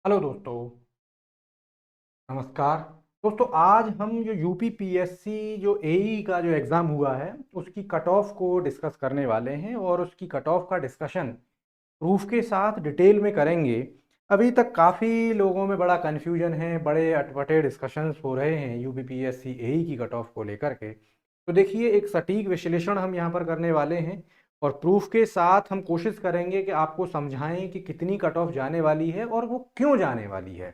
Hello दोस्तों। नमस्कार। दोस्तों, आज हम जो यूपी पीएससी जो एई का जो एग्ज़ाम हुआ है उसकी कट ऑफ को डिस्कस करने वाले हैं और उसकी कट ऑफ का डिस्कशन प्रूफ के साथ डिटेल में करेंगे। अभी तक काफ़ी लोगों में बड़ा कन्फ्यूजन है, बड़े अटपटे डिस्कशंस हो रहे हैं यूपी पीएससी एई की कट ऑफ को लेकर के। तो देखिए, एक सटीक विश्लेषण हम यहाँ पर करने वाले हैं और प्रूफ के साथ हम कोशिश करेंगे कि आपको समझाएं कि कितनी कट ऑफ जाने वाली है और वो क्यों जाने वाली है।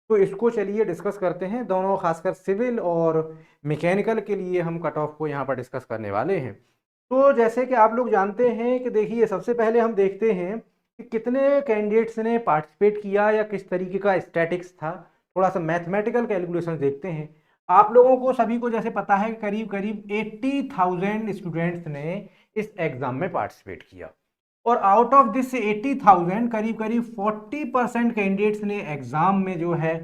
तो इसको चलिए डिस्कस करते हैं। दोनों खासकर सिविल और मैकेनिकल के लिए हम कट ऑफ को यहाँ पर डिस्कस करने वाले हैं। तो जैसे कि आप लोग जानते हैं कि देखिए, सबसे पहले हम देखते हैं कि कितने कैंडिडेट्स ने पार्टिसिपेट किया या किस तरीके का स्टैटिक्स था। थोड़ा सा मैथमेटिकल कैलकुलेशन देखते हैं। आप लोगों को सभी को जैसे पता है कि करीब करीब 80,000 स्टूडेंट्स ने इस एग्जाम में पार्टिसिपेट किया और आउट ऑफ दिस 80,000 करीब करीब 40% कैंडिडेट्स ने एग्जाम में जो है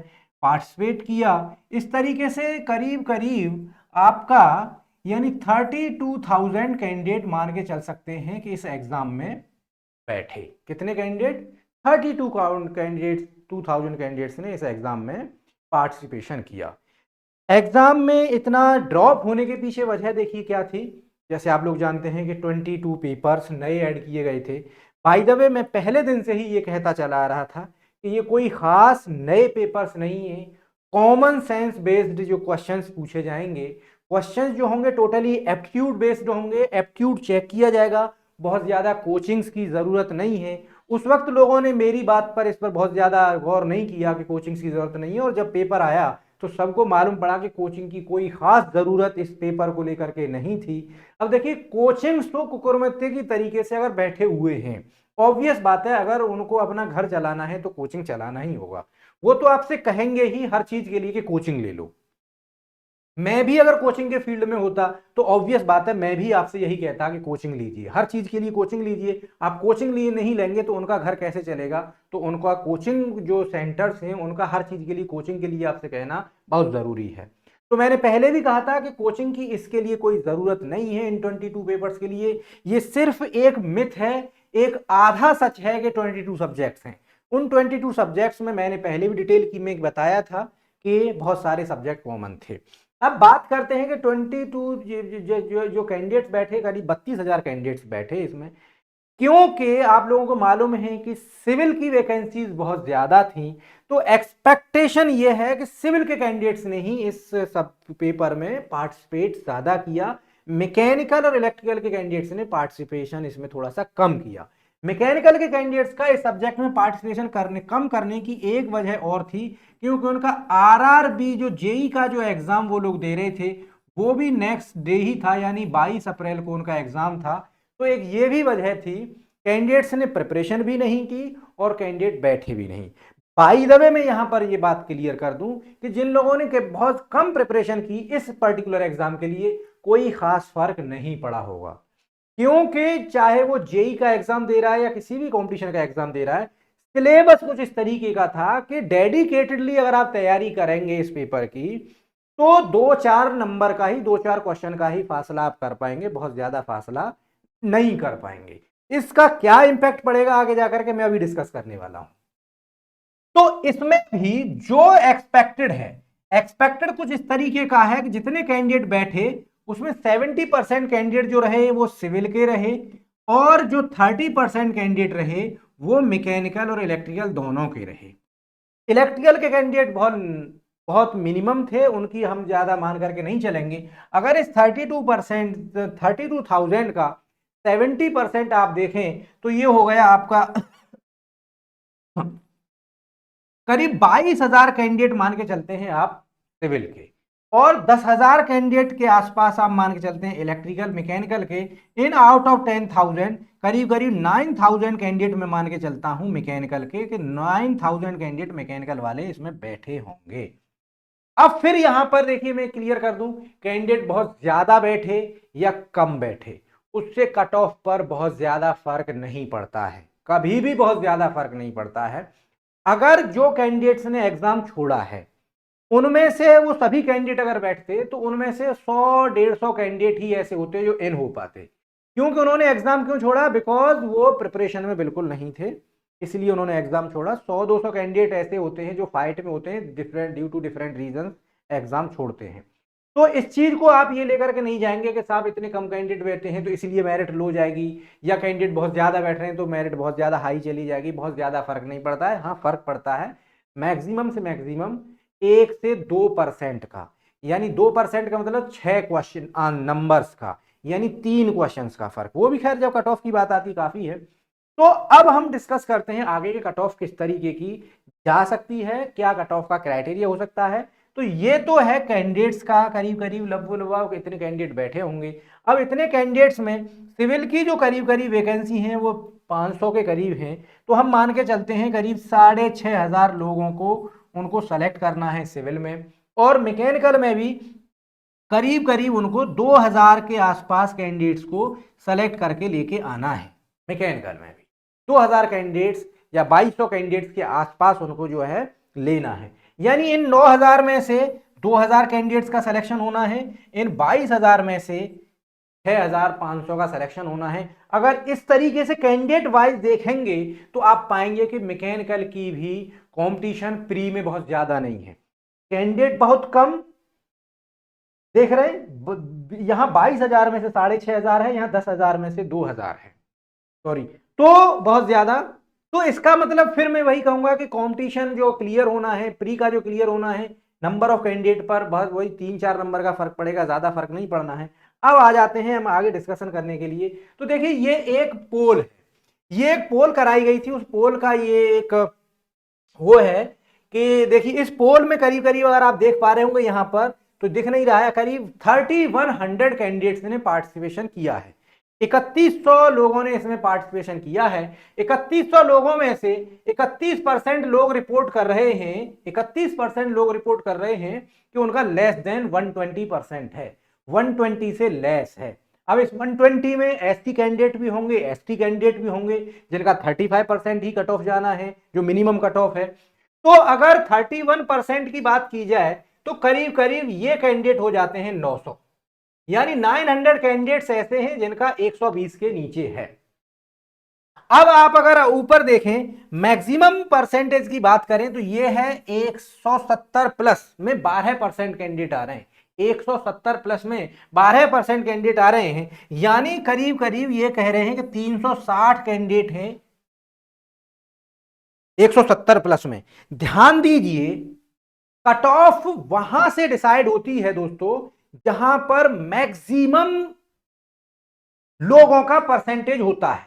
पार्टिसिपेट किया। इस तरीके से करीब करीब आपका यानी 32,000 कैंडिडेट मान के चल सकते हैं कि इस एग्जाम में बैठे। कितने कैंडिडेट? 32 कैंडिडेट 2000 कैंडिडेट्स ने इस एग्जाम में पार्टिसिपेशन किया। एग्जाम में इतना ड्रॉप होने के पीछे वजह देखिए क्या थी। जैसे आप लोग जानते हैं कि 22 पेपर्स नए ऐड किए गए थे। बाय द वे, मैं पहले दिन से ही ये कहता चला आ रहा था कि ये कोई खास नए पेपर्स नहीं है। कॉमन सेंस बेस्ड जो क्वेश्चंस पूछे जाएंगे, क्वेश्चंस जो होंगे टोटली एप्टीट्यूड बेस्ड होंगे। एप्टीट्यूड चेक किया जाएगा, बहुत ज्यादा कोचिंग्स की जरूरत नहीं है। उस वक्त लोगों ने मेरी बात पर इस पर बहुत ज्यादा गौर नहीं किया कि कोचिंग्स की जरूरत नहीं है, और जब पेपर आया तो सबको मालूम पड़ा कि कोचिंग की कोई खास जरूरत इस पेपर को लेकर के नहीं थी। अब देखिए, कोचिंग्स तो कुकुरमुत्ते की तरीके से अगर बैठे हुए हैं, ऑब्वियस बात है, अगर उनको अपना घर चलाना है तो कोचिंग चलाना ही होगा। वो तो आपसे कहेंगे ही हर चीज के लिए कि कोचिंग ले लो। मैं भी अगर कोचिंग के फील्ड में होता तो ऑब्वियस बात है, मैं भी आपसे यही कहता कि कोचिंग लीजिए, हर चीज के लिए कोचिंग लीजिए। आप कोचिंग लिए नहीं लेंगे तो उनका घर कैसे चलेगा। तो उनका कोचिंग जो सेंटर्स हैं उनका हर चीज के लिए कोचिंग के लिए आपसे कहना बहुत जरूरी है। तो मैंने पहले भी कहा था कि कोचिंग की इसके लिए कोई जरूरत नहीं है इन 22 पेपर्स के लिए। ये सिर्फ एक मिथ है, एक आधा सच है कि 22 सब्जेक्ट्स हैं। उन 22 सब्जेक्ट्स में मैंने पहले भी डिटेल की में बताया था कि बहुत सारे सब्जेक्ट कॉमन थे। अब बात करते हैं कि 22 जो कैंडिडेट्स बैठे, करीब 32,000 कैंडिडेट्स बैठे इसमें। क्योंकि आप लोगों को मालूम है कि सिविल की वैकेंसीज बहुत ज्यादा थी, तो एक्सपेक्टेशन ये है कि सिविल के कैंडिडेट्स ने ही इस सब पेपर में पार्टिसिपेट ज्यादा किया। मैकेनिकल और इलेक्ट्रिकल के कैंडिडेट्स ने पार्टिसिपेशन इसमें थोड़ा सा कम किया। मैकेनिकल के कैंडिडेट्स का इस सब्जेक्ट में पार्टिसिपेशन कम करने की एक वजह और थी, क्योंकि उनका आरआरबी जो जेई का जो एग्जाम वो लोग दे रहे थे वो भी नेक्स्ट डे ही था, यानी 22 अप्रैल को उनका एग्जाम था। तो एक ये भी वजह थी, कैंडिडेट्स ने प्रिपरेशन भी नहीं की और कैंडिडेट बैठे भी नहीं। बाई द वे, मैं यहां पर ये बात क्लियर कर दूं कि जिन लोगों ने के बहुत कम प्रिपरेशन की इस पर्टिकुलर एग्जाम के लिए, कोई खास फर्क नहीं पड़ा होगा। क्योंकि चाहे वो जेई का एग्जाम दे रहा है या किसी भी कंपटीशन का एग्जाम दे रहा है, सिलेबस कुछ इस तरीके का था कि डेडिकेटेडली अगर आप तैयारी करेंगे इस पेपर की, तो 2-4 नंबर का ही, 2-4 क्वेश्चन का ही फासला आप कर पाएंगे, बहुत ज्यादा फासला नहीं कर पाएंगे। इसका क्या इंपैक्ट पड़ेगा आगे जाकर के मैं अभी डिस्कस करने वाला हूं। तो इसमें भी जो एक्सपेक्टेड है, एक्सपेक्टेड कुछ इस तरीके का है कि जितने कैंडिडेट बैठे उसमें 70% कैंडिडेट जो रहे वो सिविल के रहे, और जो 30% कैंडिडेट रहे वो मैकेनिकल और इलेक्ट्रिकल दोनों के रहे। इलेक्ट्रिकल के कैंडिडेट बहुत बहुत मिनिमम थे, उनकी हम ज्यादा मान करके नहीं चलेंगे। अगर इस 32%, 32,000 का 70% आप देखें तो ये हो गया आपका करीब 22,000 कैंडिडेट मान के चलते हैं आप सिविल के, और 10,000 कैंडिडेट के आसपास आप मान के चलते हैं इलेक्ट्रिकल मैकेनिकल के। इन आउट ऑफ 10,000 करीब करीब 9,000 कैंडिडेट में मान के चलता हूं मैकेनिकल के, कि 9,000 कैंडिडेट मैकेनिकल वाले इसमें बैठे होंगे। अब फिर यहां पर देखिए, मैं क्लियर कर दूं, कैंडिडेट बहुत ज्यादा बैठे या कम बैठे उससे कट ऑफ पर बहुत ज्यादा फर्क नहीं पड़ता है, कभी भी बहुत ज्यादा फर्क नहीं पड़ता है। अगर जो कैंडिडेट्स ने एग्जाम छोड़ा है उनमें से वो सभी कैंडिडेट अगर बैठते तो उनमें से 100-150 कैंडिडेट ही ऐसे होते जो इन हो पाते। क्योंकि उन्होंने एग्जाम क्यों छोड़ा? बिकॉज वो प्रिपरेशन में बिल्कुल नहीं थे, इसलिए उन्होंने एग्जाम छोड़ा। 100-200 कैंडिडेट ऐसे होते हैं जो फाइट में होते हैं, different due to different reason exam छोड़ते हैं। तो इस चीज को आप ये लेकर के नहीं जाएंगे कि साहब इतने कम कैंडिडेट बैठे हैं तो इसलिए मेरिट लो जाएगी, या कैंडिडेट बहुत ज्यादा बैठ रहे हैं तो मेरिट बहुत ज्यादा हाई चली जाएगी। बहुत ज्यादा फर्क नहीं पड़ता है। हाँ, फर्क पड़ता है मैक्सिमम से मैक्सिमम 1 से 2% का, यानी 2% का मतलब 6 क्वेश्चन नंबर्स का, यानी 3 क्वेश्चंस का फर्क। वो भी खैर जब कट ऑफ की बात आती काफी है। तो अब हम डिस्कस करते हैं आगे के कट ऑफ किस तरीके की जा सकती है, क्या कट ऑफ का क्राइटेरिया हो सकता है। तो ये तो है कैंडिडेट्स का, करीब करीब लगभग इतने कैंडिडेट बैठे होंगे। अब इतने कैंडिडेट्स में सिविल की जो करीब करीब वैकेंसी हैं वो 500 के करीब हैं। तो हम मान के चलते हैं करीब 6,500 लोगों को उनको सेलेक्ट करना है सिविल में, और मैकेनिकल में भी करीब करीब उनको 2000 के आसपास कैंडिडेट्स को सेलेक्ट करके लेके आना है। मैकेनिकल में भी 2000 कैंडिडेट्स या 2200 कैंडिडेट्स के आसपास उनको जो है लेना है। यानी इन 9000 में से 2000 कैंडिडेट्स का सिलेक्शन होना है, इन 22000 में से 6500 का सिलेक्शन होना है। अगर इस तरीके से कैंडिडेट वाइज देखेंगे तो आप पाएंगे कि मैकेनिकल की भी कंपटीशन प्री में बहुत ज्यादा नहीं है, कैंडिडेट बहुत कम देख रहे हैं। यहां 22,000 में से 6,500 है, यहां 10,000 में से 2,000 है, सॉरी, तो बहुत ज्यादा। तो इसका मतलब फिर मैं वही कहूंगा कि कंपटीशन जो क्लियर होना है, प्री का जो क्लियर होना है, नंबर ऑफ कैंडिडेट पर बहुत वही 3-4 नंबर का फर्क पड़ेगा, ज्यादा फर्क नहीं पड़ना है। अब आ जाते हैं हम आगे डिस्कशन करने के लिए। तो देखिए ये एक पोल है, ये एक पोल कराई गई थी, उस पोल का ये एक वो है कि देखिए इस पोल में करीब करीब अगर आप देख पा रहे होंगे यहां पर, तो दिख नहीं रहा है, करीब 3100 कैंडिडेट्स ने पार्टिसिपेशन किया है। 3100 लोगों ने इसमें पार्टिसिपेशन किया है। 3100 लोगों में से 31% लोग रिपोर्ट कर रहे हैं, 31% लोग रिपोर्ट कर रहे हैं कि उनका लेस देन 120% है, 120 से लेस है। अब इस 120 में एसटी कैंडिडेट भी होंगे, एसटी कैंडिडेट भी होंगे जिनका 35% ही कट ऑफ जाना है, जो मिनिमम कट ऑफ है। तो अगर 31% की बात की जाए तो करीब करीब ये कैंडिडेट हो जाते हैं 900, यानी 900 कैंडिडेट्स ऐसे हैं जिनका 120 के नीचे है। अब आप अगर ऊपर देखें मैक्सिमम परसेंटेज की बात करें तो ये है 170 प्लस में 12% कैंडिडेट आ रहे हैं, 170 प्लस में 12% कैंडिडेट आ रहे हैं, यानी करीब करीब ये कह रहे हैं कि 360 कैंडिडेट हैं 170 प्लस में। ध्यान दीजिए कट ऑफ वहां से डिसाइड होती है दोस्तों जहां पर मैक्सिमम लोगों का परसेंटेज होता है।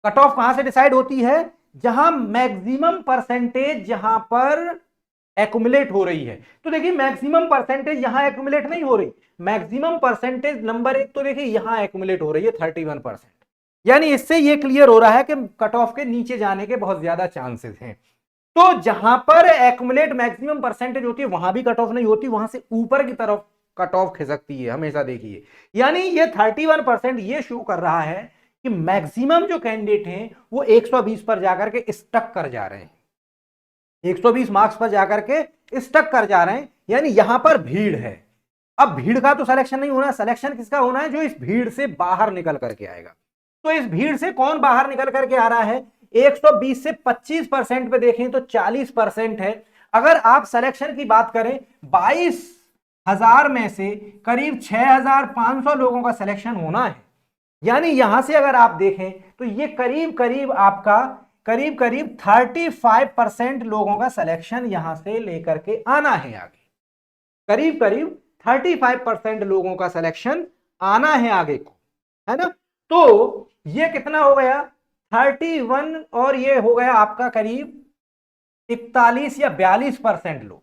कट ऑफ कहां से डिसाइड होती है, जहां मैक्सिमम परसेंटेज जहां पर एक्युमुलेट हो रही है। तो देखिए मैक्सिमम परसेंटेज यहां एक्युमुलेट नहीं हो रही, मैक्सिमम परसेंटेज नंबर एक तो देखिए यहां एक्युमुलेट हो रही है 31%, यानी इससे यह क्लियर हो रहा है कि कट ऑफ के नीचे जाने के बहुत ज्यादा चांसेस हैं। तो जहां पर एक्युमुलेट मैक्सिमम परसेंटेज होती है वहां भी कट ऑफ नहीं होती, वहां से ऊपर की तरफ कट ऑफ खिसकती है हमेशा, देखिए। यानी ये 31% ये शो कर रहा है कि मैक्सिमम जो कैंडिडेट हैं वो 120 पर जाकर के स्टक कर जा रहे हैं, 120 मार्क्स पर जाकर के स्टक कर जा रहे हैं, यानी यहां पर भीड़ है। अब भीड़ का तो सिलेक्शन नहीं होना, सिलेक्शन किसका होना है, जो इस भीड़ से बाहर निकल करके आएगा। तो इस भीड़ से कौन बाहर निकल करके आ रहा है, 120 से 25% पे देखें तो 40% है। अगर आप सिलेक्शन की बात करें 22,000 में से करीब 6,500 लोगों का सिलेक्शन होना है, यानी यहां से अगर आप देखें तो ये करीब करीब आपका करीब करीब 35% लोगों का सिलेक्शन यहां से लेकर के आना है आगे, करीब करीब 35% लोगों का सिलेक्शन आना है आगे को, है ना। तो ये कितना हो गया 31, और ये हो गया आपका करीब 41 या 42% लोग,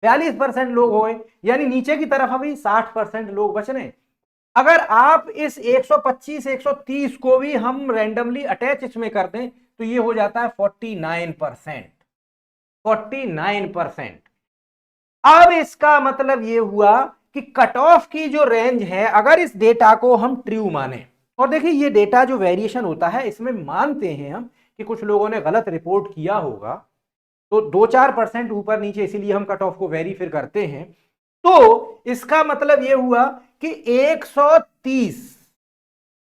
42% लोग हो गए, यानी नीचे की तरफ अभी 60% लोग बच रहे हैं। अगर आप इस 125 130 को भी हम रैंडमली अटैच इसमें कर दें तो ये हो जाता है 49%, 49%। अब इसका मतलब ये हुआ कि कट ऑफ की जो रेंज है, अगर इस डेटा को हम ट्रू माने, और देखिए ये डेटा जो वेरिएशन होता है इसमें मानते हैं हम कि कुछ लोगों ने गलत रिपोर्ट किया होगा, तो 2-4% ऊपर नीचे, इसीलिए हम कट ऑफ को वेरी फिर करते हैं। तो इसका मतलब यह हुआ कि 130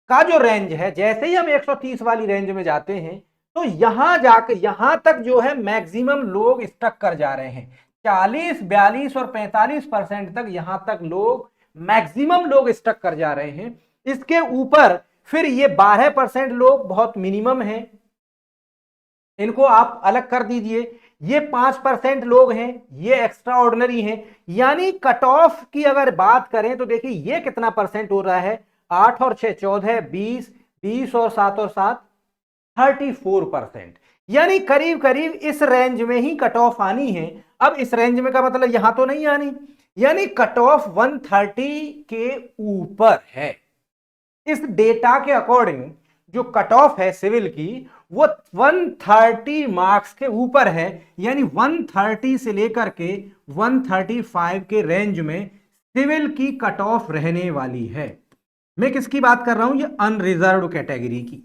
का जो रेंज है, जैसे ही हम 130 वाली रेंज में जाते हैं तो यहां जाकर यहां तक जो है मैक्सिमम लोग स्टक कर जा रहे हैं। 40, 42 और 45% तक यहां तक लोग मैक्सिमम लोग स्टक कर जा रहे हैं। इसके ऊपर फिर ये 12% लोग बहुत मिनिमम हैं, इनको आप अलग कर दीजिए। ये 5% लोग हैं, ये एक्स्ट्रा ऑर्डिनरी हैं। यानी कट ऑफ की अगर बात करें तो देखिए ये कितना परसेंट हो रहा है, 8 और 6 14, 20, 20 और 7 और 7 34%। यानी करीब करीब इस रेंज में ही कट ऑफ आनी है। अब इस रेंज में का मतलब यहां तो नहीं आनी, यानी कट ऑफ 130 के ऊपर है। इस डेटा के अकॉर्डिंग जो कट ऑफ है सिविल की वो 130 मार्क्स के ऊपर है। यानी 130 से लेकर के 135 के रेंज में सिविल की कट ऑफ रहने वाली है। मैं किसकी बात कर रहा हूं, ये अनरिजर्व्ड कैटेगरी की।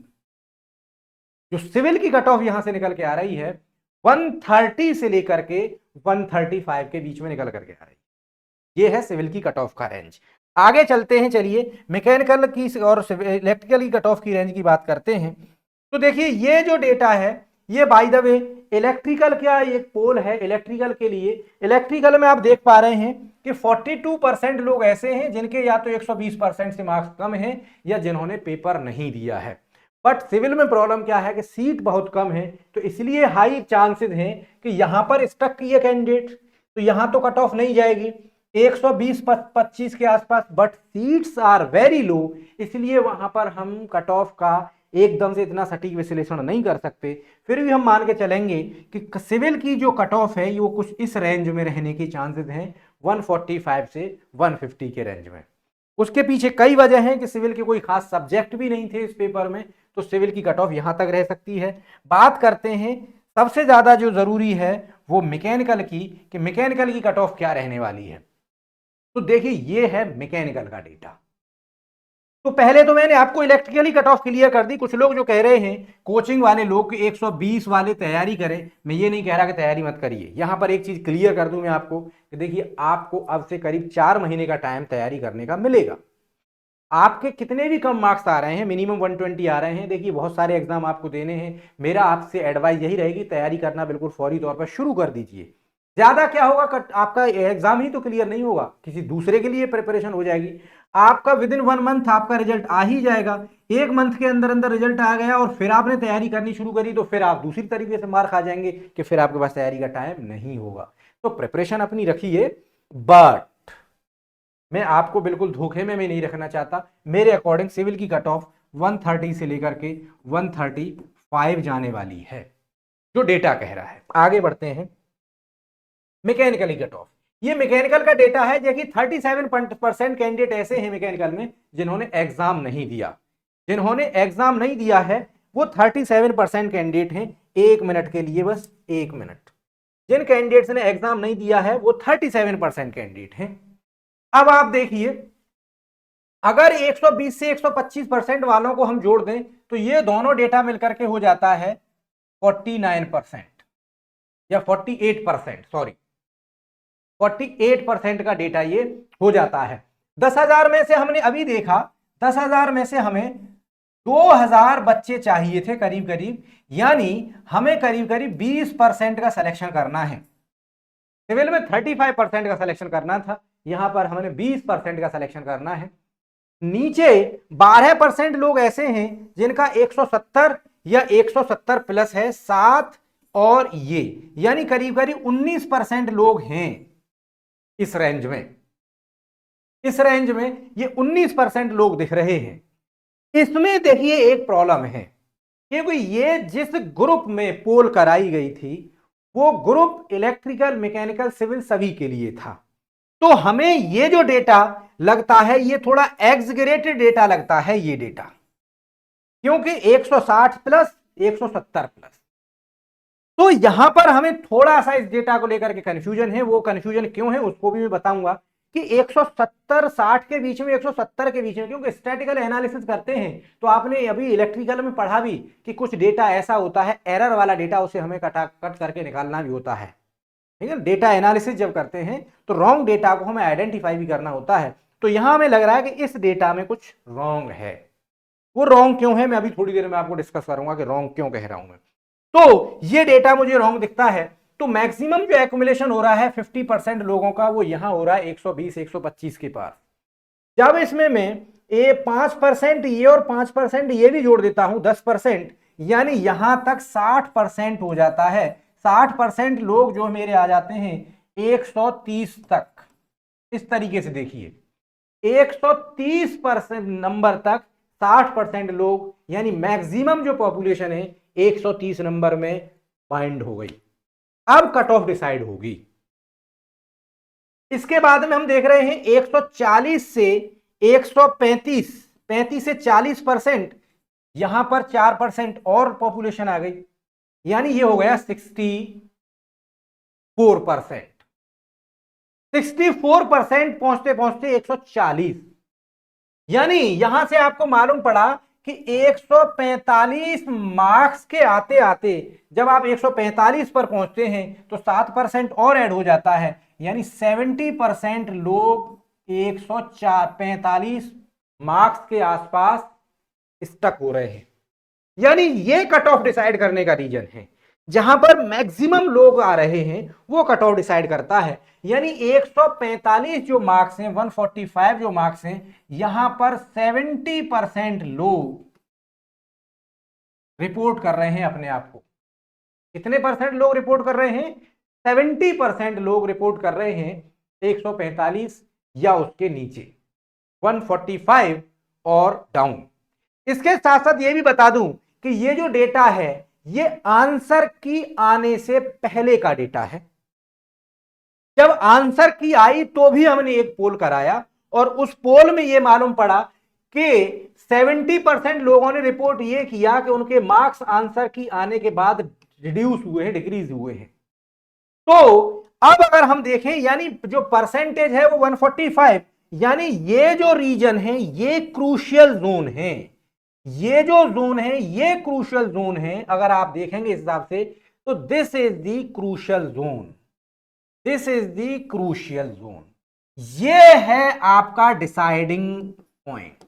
जो सिविल की कट ऑफ यहां से निकल के आ रही है 130 से लेकर के 135 के बीच में निकल करके आ रही है। ये है सिविल की कट ऑफ का रेंज। आगे चलते हैं, चलिए मैकेनिकल की और इलेक्ट्रिकल की कट ऑफ की रेंज की बात करते हैं। तो देखिए ये जो डेटा है ये बाय द वे इलेक्ट्रिकल क्या एक पोल है इलेक्ट्रिकल के लिए। इलेक्ट्रिकल में आप देख पा रहे हैं कि 42% लोग ऐसे हैं जिनके या तो 120% से मार्क्स कम हैं या जिन्होंने पेपर नहीं दिया है। बट सिविल में प्रॉब्लम क्या है कि सीट बहुत कम है, तो इसलिए हाई चांसेस हैं कि यहां पर स्टक किए कैंडिडेट, तो यहां तो कट ऑफ नहीं जाएगी 120-25 के आसपास। But seats are very low, इसलिए वहां पर हम कट ऑफ का एकदम से इतना सटीक विश्लेषण नहीं कर सकते। फिर भी हम मान के चलेंगे कि सिविल की जो कट ऑफ है वो कुछ इस रेंज में रहने की चांसेस हैं, 145 से 150 के रेंज में। उसके पीछे कई वजह हैं कि सिविल के कोई खास सब्जेक्ट भी नहीं थे इस पेपर में, तो सिविल की कट ऑफ यहां तक रह सकती है। बात करते हैं सबसे ज्यादा जो जरूरी है वो मैकेनिकल की, कि मैकेनिकल की कट ऑफ क्या रहने वाली है। तो देखिए ये है मैकेनिकल का डेटा। तो पहले तो मैंने आपको इलेक्ट्रिकली कट ऑफ क्लियर कर दी। कुछ लोग जो कह रहे हैं कोचिंग वाले लोग 120 वाले तैयारी करें, मैं ये नहीं कह रहा कि तैयारी मत करिए। यहां पर एक चीज क्लियर कर दूं मैं आपको कि देखिए आपको अब से करीब 4 महीने का टाइम तैयारी करने का मिलेगा। आपके कितने भी कम मार्क्स आ रहे हैं, मिनिमम 120 आ रहे हैं, देखिए बहुत सारे एग्जाम आपको देने हैं। मेरा आपसे एडवाइस यही रहेगी तैयारी करना बिल्कुल फौरी तौर पर शुरू कर दीजिए। ज्यादा क्या होगा, आपका एग्जाम ही तो क्लियर नहीं होगा, किसी दूसरे के लिए प्रिपरेशन हो जाएगी। आपका विद इन 1 मंथ आपका रिजल्ट आ ही जाएगा। 1 मंथ के अंदर अंदर रिजल्ट आ गया और फिर आपने तैयारी करनी शुरू करी तो फिर आप दूसरी तरीके से मार खा जाएंगे कि फिर आपके पास तैयारी का टाइम नहीं होगा। तो प्रिपरेशन अपनी रखिए, बट मैं आपको बिल्कुल धोखे में मैं नहीं रखना चाहता। मेरे अकॉर्डिंग सिविल की कट ऑफ 130 से लेकर के 135 जाने वाली है, जो डेटा कह रहा है। आगे बढ़ते हैं, मैकेनिकल की कट ऑफ। ये मैकेनिकल का डेटा है जो कि 37% कैंडिडेट ऐसे हैं मैकेनिकल में जिन्होंने एग्जाम नहीं दिया। जिन्होंने एग्जाम नहीं दिया है वो 37% कैंडिडेट हैं। 1 मिनट के लिए, बस 1 मिनट। जिन कैंडिडेट्स ने एग्जाम नहीं दिया है वो 37% कैंडिडेट हैं। अब आप देखिए, अगर 120 से 125% वालों को हम जोड़ दें तो ये दोनों डेटा मिलकर के हो जाता है 49% या 48%, सॉरी 48% का डेटा ये हो जाता है। 10,000 में से हमने अभी देखा, 10,000 में से हमें 2,000 बच्चे चाहिए थे करीब करीब, यानी हमें करीब करीब 20% का सिलेक्शन करना है। सिविल में 35% का सिलेक्शन करना था, यहां पर हमें 20% का सिलेक्शन करना है। नीचे 12% लोग ऐसे हैं जिनका 170 या 170 प्लस है, 7 और ये, यानी करीब करीब 19% लोग हैं इस रेंज में। इस रेंज में ये 19% लोग दिख रहे हैं। इसमें देखिए एक प्रॉब्लम है, क्योंकि ये जिस ग्रुप में पोल कराई गई थी वो ग्रुप इलेक्ट्रिकल, मैकेनिकल, सिविल सभी के लिए था। तो हमें ये जो डेटा लगता है ये थोड़ा एग्जगरेटेड डेटा लगता है ये डेटा, क्योंकि 160 प्लस 170 प्लस। तो यहां पर हमें थोड़ा सा इस डेटा को लेकर के कंफ्यूजन है। वो कंफ्यूजन क्यों है उसको भी मैं बताऊंगा कि 170 60 के बीच में, 170 के बीच में, क्योंकि स्टैटिकल एनालिसिस करते हैं तो आपने अभी इलेक्ट्रिकल में पढ़ा भी कि कुछ डेटा ऐसा होता है एरर वाला डेटा, उसे हमें कट करके निकालना भी होता है। ठीक है, डेटा एनालिसिस जब करते हैं तो रॉन्ग डेटा को हमें आइडेंटिफाई भी करना होता है। तो यहां हमें लग रहा है कि इस डेटा में कुछ रॉन्ग है। वो रॉन्ग क्यों है मैं अभी थोड़ी देर में आपको डिस्कस करूंगा कि रॉन्ग क्यों कह रहा हूं मैं। तो ये डेटा मुझे रॉन्ग दिखता है। तो मैक्सिमम जो एक्युमुलेशन हो रहा है 50% लोगों का वो यहां हो रहा है 120 125 के पास। जब इसमें मैं 5% ये और 5% ये भी जोड़ देता हूं 10%, यानी यहां तक 60% हो जाता है। 60% लोग जो मेरे आ जाते हैं 130 तक। इस तरीके से देखिए 130% नंबर तक 60% लोग, यानी मैक्सिमम जो पॉपुलेशन है 130 नंबर में बाइंड हो गई। अब कट ऑफ डिसाइड होगी। इसके बाद में हम देख रहे हैं 140 से 135, 35 से 40%, यहां पर 4% और पॉपुलेशन आ गई, यानी ये हो गया 64%। 64% पहुंचते पहुंचते 140, यानी यहां से आपको मालूम पड़ा कि 145 मार्क्स के आते आते जब आप 145 पर पहुंचते हैं तो 7% और ऐड हो जाता है, यानी 70% लोग 145 मार्क्स के आसपास स्टक हो रहे हैं। यानी ये कट ऑफ डिसाइड करने का रीजन है। जहां पर मैक्सिमम लोग आ रहे हैं वो कट ऑफ डिसाइड करता है। यानी 145 जो मार्क्स हैं, 145 जो मार्क्स हैं, यहां पर 70% लोग रिपोर्ट कर रहे हैं अपने आप को। कितने परसेंट लोग रिपोर्ट कर रहे हैं? 70% लोग रिपोर्ट कर रहे हैं 145 या उसके नीचे, 145 और डाउन। इसके साथ साथ ये भी बता दूं कि ये जो डेटा है ये आंसर की आने से पहले का डेटा है। जब आंसर की आई तो भी हमने एक पोल कराया और उस पोल में ये मालूम पड़ा कि 70% लोगों ने रिपोर्ट ये किया कि उनके मार्क्स आंसर की आने के बाद रिड्यूस हुए हैं, डिक्रीज हुए हैं। तो अब अगर हम देखें, यानी जो परसेंटेज है वो 145, यानी ये जो रीजन है ये क्रूशियल जोन है। ये जो जोन है ये क्रूशियल जोन है। अगर आप देखेंगे इस हिसाब से तो this is the crucial zone, this is the crucial zone. ये है आपका डिसाइडिंग पॉइंट।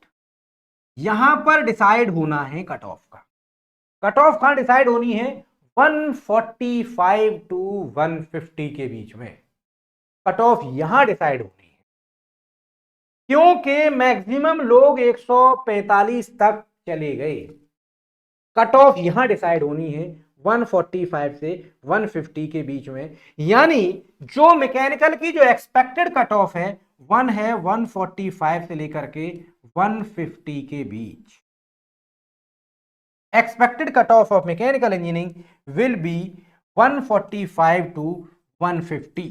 यहां पर डिसाइड होना है कट ऑफ का। कट ऑफ कहां डिसाइड होनी है? 145 टू 150 के बीच में कट ऑफ यहां डिसाइड होनी है, क्योंकि मैक्सिमम लोग 145 तक चले गए। कट ऑफ यहां डिसाइड होनी है 145 से 150 के बीच में। यानी जो मैकेनिकल की जो एक्सपेक्टेड कट ऑफ है 1 है 145 से लेकर के 150 के बीच। Expected cut off of mechanical engineering will be 145 to 150।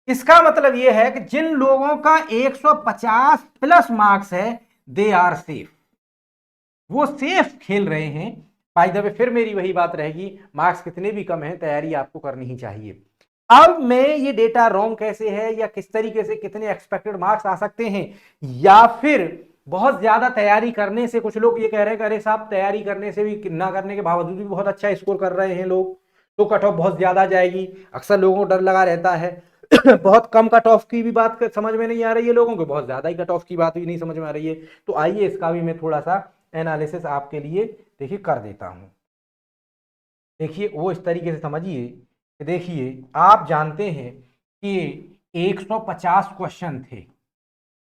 इसका मतलब यह है कि जिन लोगों का 150 प्लस मार्क्स है दे आर सेफ, वो सेफ खेल रहे हैं। बाय द वे फिर मेरी वही बात रहेगी, मार्क्स कितने भी कम है तैयारी आपको करनी ही चाहिए। अब मैं ये डेटा रॉन्ग कैसे है या किस तरीके से कितने एक्सपेक्टेड मार्क्स आ सकते हैं, या फिर बहुत ज्यादा तैयारी करने से कुछ लोग ये कह रहे हैं कि अरे साहब तैयारी करने से भी ना करने के बावजूद भी बहुत अच्छा स्कोर कर रहे हैं लोग, तो कट ऑफ बहुत ज्यादा जाएगी। अक्सर लोगों को डर लगा रहता है बहुत कम कट ऑफ की भी बात समझ में नहीं आ रही है लोगों को, बहुत ज्यादा ही कट ऑफ की बात भी नहीं समझ में आ रही है। तो आइए इसका भी मैं थोड़ा सा एनालिसिस आपके लिए देखिए कर देता हूं। देखिए वो इस तरीके से समझिए कि देखिए आप जानते हैं कि 150 क्वेश्चन थे।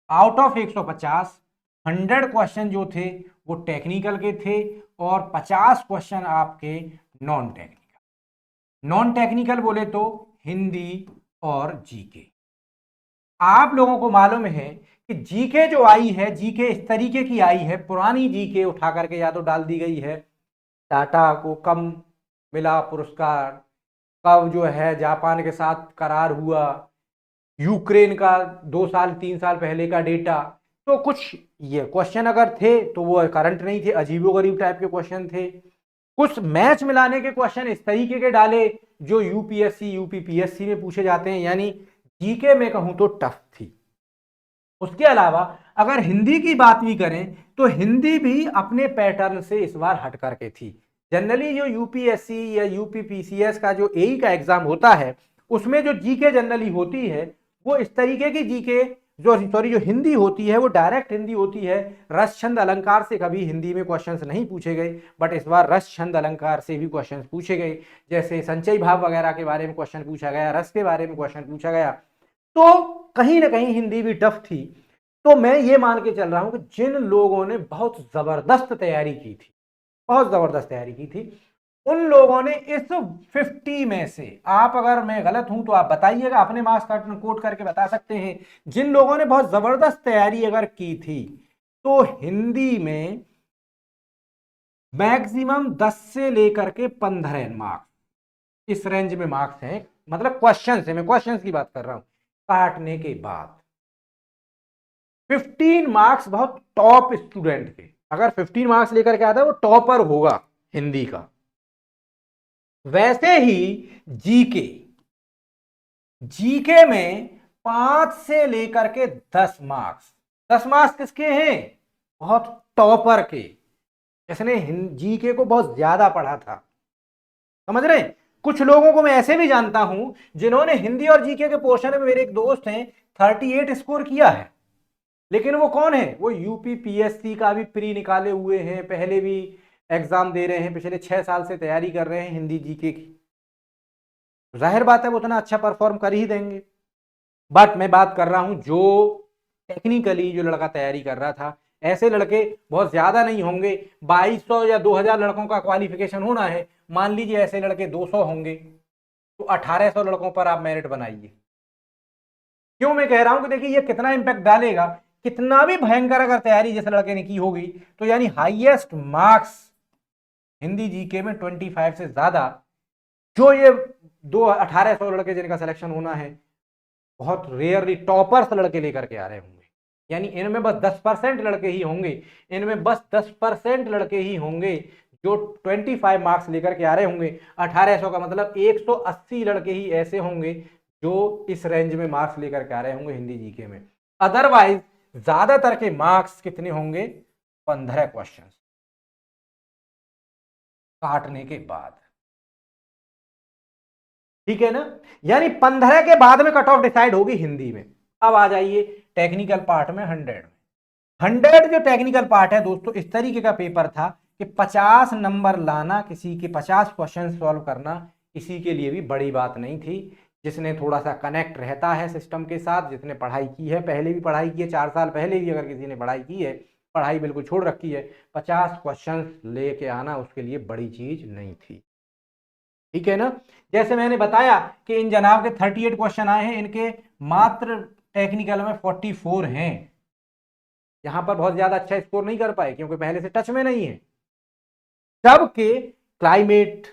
आउट ऑफ 150 100 क्वेश्चन जो थे वो टेक्निकल के थे और 50 क्वेश्चन आपके नॉन टेक्निकल। नॉन टेक्निकल बोले तो हिंदी और जीके। आप लोगों को मालूम है कि जीके जो आई है, जीके इस तरीके की आई है, पुरानी जीके उठा करके या तो डाल दी गई है, टाटा को कब मिला पुरस्कार, कब जो है जापान के साथ करार हुआ, यूक्रेन का 2 साल 3 साल पहले का डेटा। तो कुछ ये क्वेश्चन अगर थे तो वो करंट नहीं थे, अजीबोगरीब टाइप के क्वेश्चन थे। कुछ मैच मिलाने के क्वेश्चन इस तरीके के डाले जो यूपीएससी यूपीपीएससी में पूछे जाते हैं, यानी जीके में कहूं तो टफ थी। उसके अलावा अगर हिंदी की बात भी करें तो हिंदी भी अपने पैटर्न से इस बार हट करके थी। जनरली जो यूपीएससी या यूपीपीसीएस का जो एई का एग्जाम होता है उसमें जो जीके जनरली होती है वो इस तरीके की जीके जो हिंदी होती है वो डायरेक्ट हिंदी होती है, रस छंद अलंकार से कभी हिंदी में क्वेश्चंस नहीं पूछे गए, बट इस बार रस छंद अलंकार से भी क्वेश्चंस पूछे गए। जैसे संचय भाव वगैरह के बारे में क्वेश्चन पूछा गया, रस के बारे में क्वेश्चन पूछा गया, तो कहीं ना कहीं हिंदी भी टफ थी। तो मैं ये मान के चल रहा हूं कि जिन लोगों ने बहुत जबरदस्त तैयारी की थी, बहुत जबरदस्त तैयारी की थी, उन लोगों ने इस 50 में से, आप अगर मैं गलत हूं तो आप बताइएगा, अपने मार्क्स कार्ड कोट करके बता सकते हैं, जिन लोगों ने बहुत जबरदस्त तैयारी अगर की थी तो हिंदी में मैक्सिमम 10 से लेकर के 15 मार्क्स, इस रेंज में मार्क्स हैं, मतलब क्वेश्चन से, मैं क्वेश्चन की बात कर रहा हूं, काटने के बाद 15 मार्क्स बहुत टॉप स्टूडेंट के, अगर 15 मार्क्स लेकर के आता है वो टॉपर होगा हिंदी का। वैसे ही जीके, जीके में 5 से लेकर के 10 मार्क्स, 10 मार्क्स किसके हैं? बहुत टॉपर के, जिसने जीके को बहुत ज्यादा पढ़ा था। समझ रहे हैं? कुछ लोगों को मैं ऐसे भी जानता हूं जिन्होंने हिंदी और जीके के पोर्शन में, मेरे एक दोस्त हैं, 38 स्कोर किया है, लेकिन वो कौन है? वो यूपी पीएससी का भी प्री निकाले हुए हैं, पहले भी एग्जाम दे रहे हैं, पिछले 6 साल से तैयारी कर रहे हैं हिंदी जीके की। जाहिर बात है वो उतना अच्छा परफॉर्म कर ही देंगे। बट मैं बात कर रहा हूं जो टेक्निकली जो लड़का तैयारी कर रहा था, ऐसे लड़के बहुत ज्यादा नहीं होंगे। 2200 या 2000 लड़कों का क्वालिफिकेशन होना है, मान लीजिए ऐसे लड़के 200 होंगे, तो 1800 लड़कों पर आप मेरिट बनाइए। क्यों मैं कह रहा हूं कि देखिए ये कितना इंपैक्ट डालेगा, कितना भी भयंकर अगर तैयारी जिस लड़के ने की होगी, तो यानी हाईएस्ट मार्क्स हिंदी जीके में 25 से ज्यादा, जो ये 1800 लड़के जिनका सिलेक्शन होना है, बहुत रेयरली टॉपर्स लड़के लेकर के आ रहे होंगे। यानी इनमें बस 10% लड़के ही होंगे, इनमें बस 10% लड़के ही होंगे जो 25 मार्क्स लेकर के आ रहे होंगे। 1800 का मतलब 180 लड़के ही ऐसे होंगे जो इस रेंज में मार्क्स लेकर के आ रहे होंगे हिंदी जीके में। अदरवाइज ज्यादातर के मार्क्स कितने होंगे? 15 क्वेश्चन काटने के बाद। ठीक है ना? यानी 15 के बाद में कट ऑफ डिसाइड होगी हिंदी में। अब आ जाइए टेक्निकल पार्ट में, 100 जो टेक्निकल पार्ट है दोस्तों, इस तरीके का पेपर था कि 50 नंबर लाना, किसी के 50 क्वेश्चन सॉल्व करना किसी के लिए भी बड़ी बात नहीं थी। जिसने थोड़ा सा कनेक्ट रहता है सिस्टम के साथ, जिसने पढ़ाई की है, पहले भी पढ़ाई की है, 4 साल पहले भी अगर किसी ने पढ़ाई की है, पढ़ाई बिल्कुल छोड़ रखी है, 50 क्वेश्चन लेके आना उसके लिए बड़ी चीज नहीं थी। ठीक है ना? जैसे मैंने बताया कि इन जनाब के 38 क्वेश्चन आए हैं, इनके मात्र टेक्निकल में 44 हैं। यहां पर बहुत ज्यादा अच्छा स्कोर नहीं कर पाए क्योंकि पहले से टच में नहीं है। सबके क्लाइमेट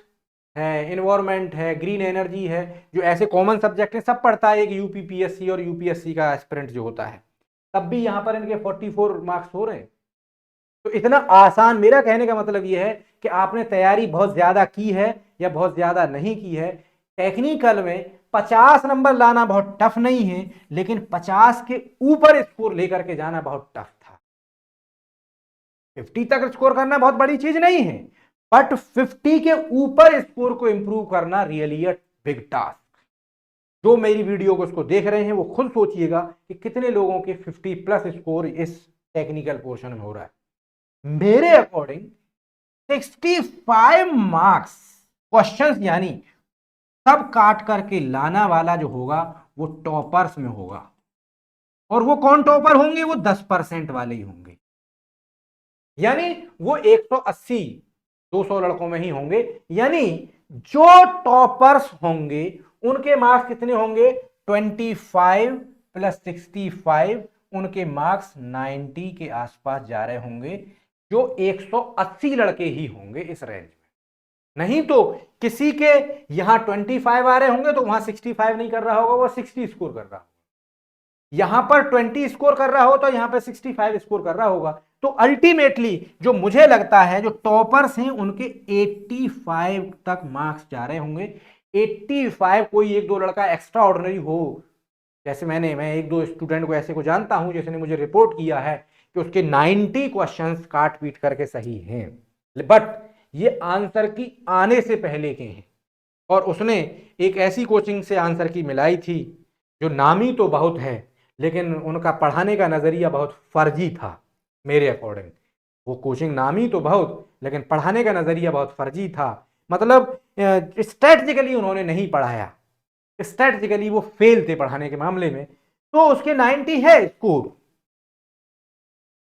है, इन्वायरमेंट है, ग्रीन एनर्जी है, जो ऐसे कॉमन सब्जेक्ट हैं, सब पढ़ता है एक यूपीपीएससी और यूपीएससी का एस्पिरेंट जो होता है। तब भी यहां पर इनके 44 मार्क्स हो रहे हैं। तो इतना आसान, मेरा कहने का मतलब यह है कि आपने तैयारी बहुत ज्यादा की है या बहुत ज्यादा नहीं की है, टेक्निकल में 50 नंबर लाना बहुत टफ नहीं है, लेकिन 50 के ऊपर स्कोर लेकर के जाना बहुत टफ था। 50 तक स्कोर करना बहुत बड़ी चीज नहीं है, बट 50 के ऊपर स्कोर को इंप्रूव करना रियली अ बिग टास्क। जो मेरी वीडियो को उसको देख रहे हैं वो खुद सोचिएगा कि कितने लोगों के 50 प्लस स्कोर इस टेक्निकल पोर्शन में हो रहा है। मेरे अकॉर्डिंग 65 मार्क्स क्वेश्चंस यानी सब काट करके लाना वाला जो होगा वो टॉपर्स में होगा। और वो कौन टॉपर होंगे? वो 10% वाले ही होंगे। यानी वो 180 200 लड़कों में ही होंगे। यानी जो टॉपर्स होंगे उनके मार्क्स कितने होंगे? 25 प्लस 65, उनके मार्क्स 90 के आसपास जा रहे होंगे, जो 180 लड़के ही होंगे इस रेंज में। नहीं तो किसी के यहां 25 आ रहे होंगे तो वहां 65 नहीं कर रहा होगा, वो 60 स्कोर कर रहा होगा। यहां पर 20 स्कोर कर रहा हो तो यहां पर 65 स्कोर कर रहा होगा। तो अल्टीमेटली जो मुझे लगता है जो टॉपर्स हैं उनके 85 तक मार्क्स जा रहे होंगे। 85, कोई एक दो लड़का एक्स्ट्रा ऑर्डिनरी हो, जैसे मैं एक दो स्टूडेंट को ऐसे को जानता हूं जिसने मुझे रिपोर्ट किया है कि उसके 90 क्वेश्चंस काट पीट करके सही हैं, बट ये आंसर की आने से पहले के हैं। और उसने एक ऐसी कोचिंग से आंसर की मिलाई थी जो नामी तो बहुत है, लेकिन उनका पढ़ाने का नज़रिया बहुत फर्जी था मेरे अकॉर्डिंग। वो कोचिंग नामी तो बहुत, लेकिन पढ़ाने का नज़रिया बहुत फर्जी था। मतलब स्ट्रेटजिकली उन्होंने नहीं पढ़ाया, स्ट्रेटजिकली वो फेल थे पढ़ाने के मामले में। तो उसके 90 है स्कोर।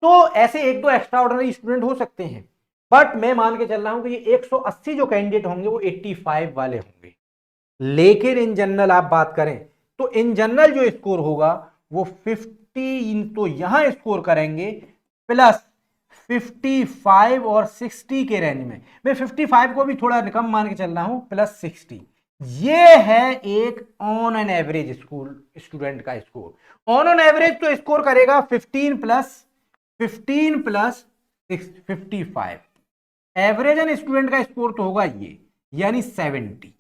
तो ऐसे एक दो एक्स्ट्रा ऑर्डिनरी स्टूडेंट हो सकते हैं, बट मैं मान के चल रहा हूं कि ये 180 जो कैंडिडेट होंगे वो 85 वाले होंगे। लेकिन इन जनरल आप बात करें तो इन जनरल जो स्कोर होगा वो 50, तो यहां स्कोर करेंगे प्लस 55 और 60 के रेंज में। मैं 55 को भी थोड़ा कम मान के चल रहा हूं, प्लस 60। ये है एक on an average school student का स्कोर। ऑन एन एवरेज तो स्कोर करेगा 15 प्लस 55। एवरेज एन स्टूडेंट का स्कोर तो होगा ये, यानी 70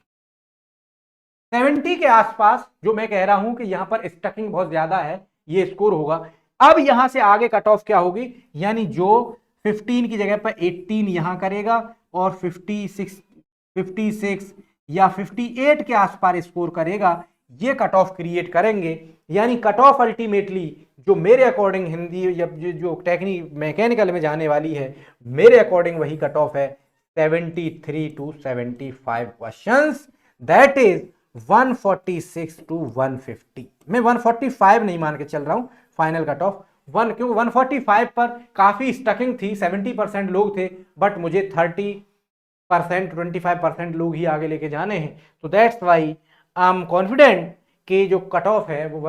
के आसपास। जो मैं कह रहा हूं कि यहां पर स्टकिंग बहुत ज्यादा है, ये स्कोर होगा। अब यहां से आगे कट ऑफ क्या होगी, यानी जो 15 की जगह पर 18 यहां करेगा और 56 या 58 के आसपास स्कोर करेगा, ये कट ऑफ क्रिएट करेंगे। यानी कट ऑफ अल्टीमेटली जो मेरे अकॉर्डिंग हिंदी या जो टेक्निक मैकेनिकल में जाने वाली है, मेरे अकॉर्डिंग वही कट ऑफ है 73 to 75 questions. That is 146 to 150। मैं 145 नहीं मान के चल रहा हूं फाइनल कट ऑफ क्योंकि 145 पर काफी स्टकिंग थी, 70% लोग थे, बट मुझे 25% लोग ही आगे लेके जाने हैं। तो that's why I am confident कि जो कट ऑफ है वो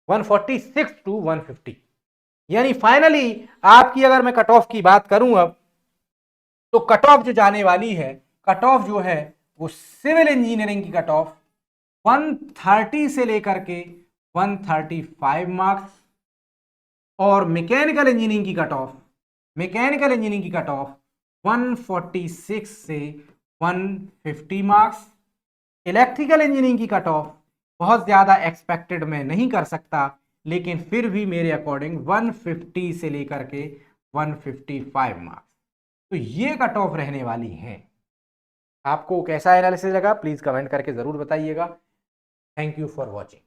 146 टू 150। यानी फाइनली आपकी अगर मैं कट ऑफ की बात करूं अब, तो कट ऑफ जो जाने वाली है, कट ऑफ जो है वो सिविल इंजीनियरिंग की कट ऑफ 130 से लेकर के 135 मार्क्स, और मैकेनिकल इंजीनियरिंग की कट ऑफ 146 से 150 मार्क्स। इलेक्ट्रिकल इंजीनियरिंग की कट ऑफ बहुत ज्यादा एक्सपेक्टेड मैं नहीं कर सकता, लेकिन फिर भी मेरे अकॉर्डिंग 150 से लेकर के 155 मार्क्स। तो ये कट ऑफ रहने वाली है। आपको कैसा एनालिसिस लगा प्लीज कमेंट करके जरूर बताइएगा। Thank you for watching.